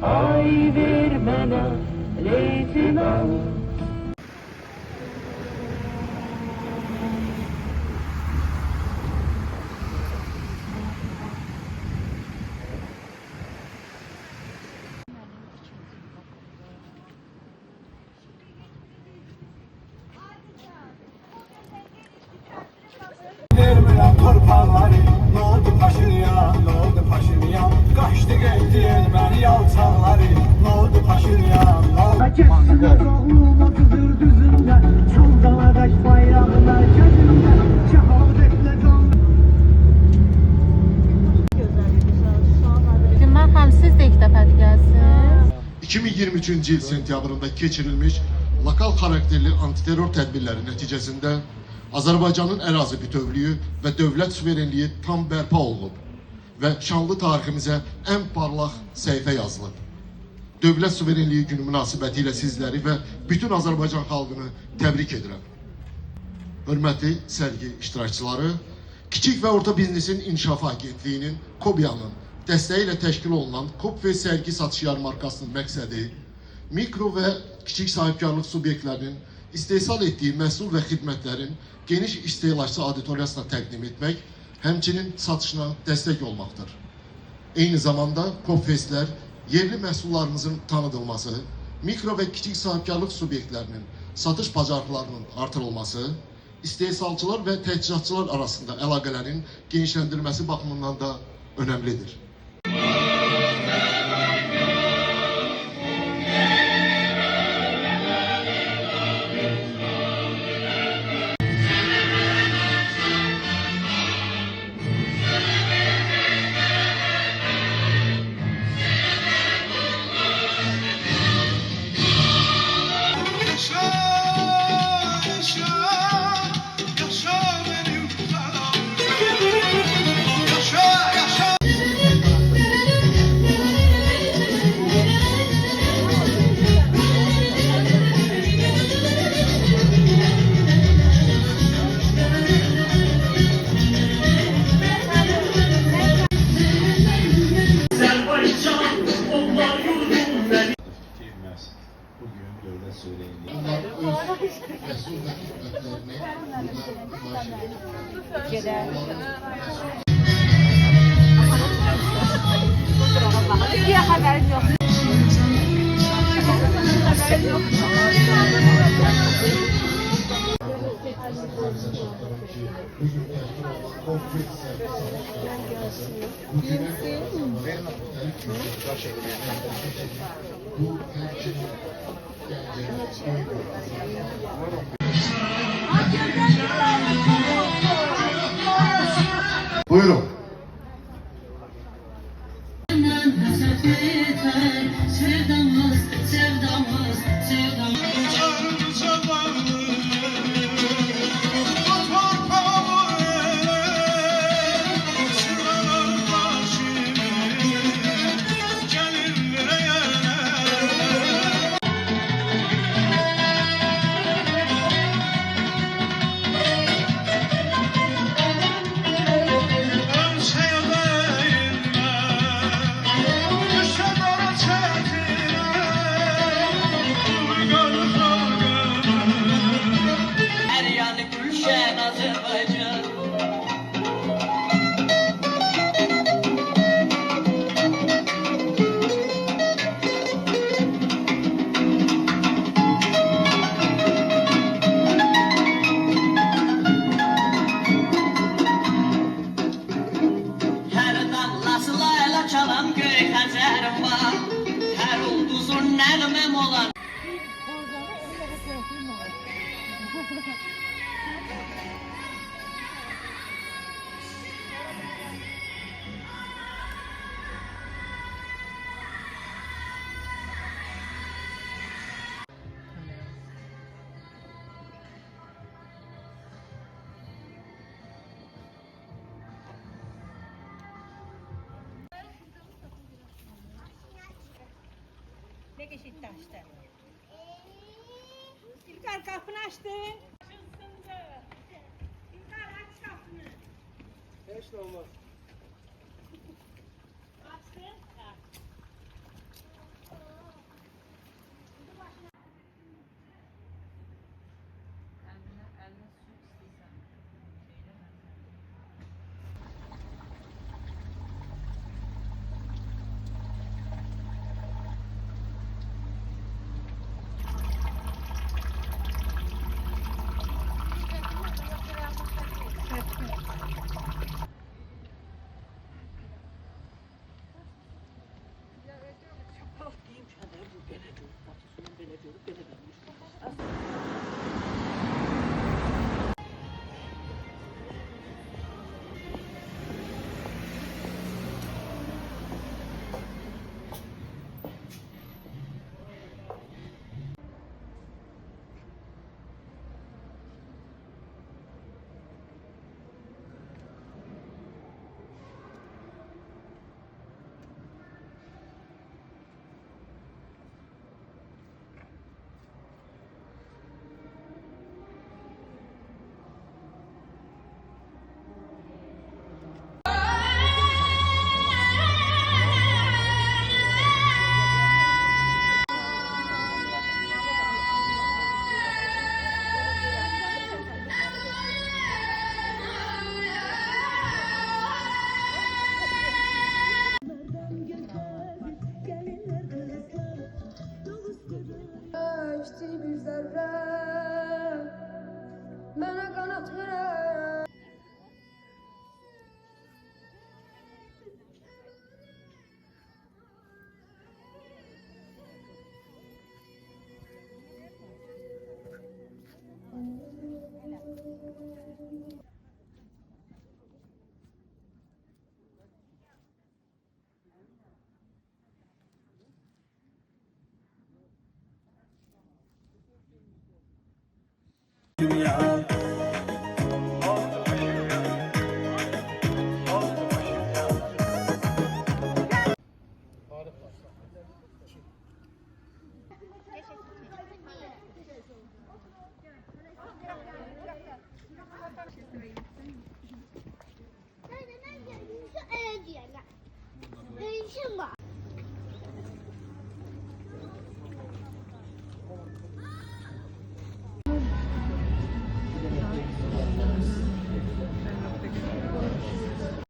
Ay vermene leytime. Torpaqları, ne oldu Paşinyan, ne oldu Paşinyan? Kaçtı geldi Ermeni alçaqları, ne oldu Paşinyan, ne oldu Paşinyan? Geçsiniz oğluma kızır düzümdə, Çaldaladək bayrağına gözümdə, şehadetle can. Gülmən xanım, siz də ilk dəfədir gəlsiniz. 2023 yıl sentyabrında keçirilmiş lokal xarakterli antiterror tədbirləri nəticəsində Azərbaycanın ərazi bütövlüyü və dövlət suverenliyi tam bərpa olunub və şanlı tariximizə ən parlaq səhifə yazılıb. Dövlət suverenliyi günü münasibətilə sizləri və bütün Azərbaycan xalqını təbrik edirəm. Hörmətli sərgi iştirakçıları, Kiçik və Orta Biznesin İnkişafı Agentliyinin KOBİA'nın dəstəyi ilə təşkil olunan KOBİ sərgi satış yarmarkasının məqsədi mikro və kiçik sahibkarlıq subyektlərinin istehsal etdiyi məhsul və xidmətlərin geniş istehlakçı auditoriyasına təqdim etmək, həmçinin satışına dəstək olmaqdır. Eyni zamanda KOBİ-festlər yerli məhsullarımızın tanıdılması, mikro və kiçik sahibkarlıq subyektlərinin satış bacarıqlarının artırılması, istehsalçılar və təchizatçılar arasında əlaqələrin genişləndirilməsi baxımından da önəmlidir. Bugün devlet söyleyince. Haberim yok. Buyurun. Sevdamız, sevdamız, sevdamız. Ne geçit açtı? İlkar kapını açtı. İlkar aç kapını. Hiç olmaz. Açtı. Öğrencim var.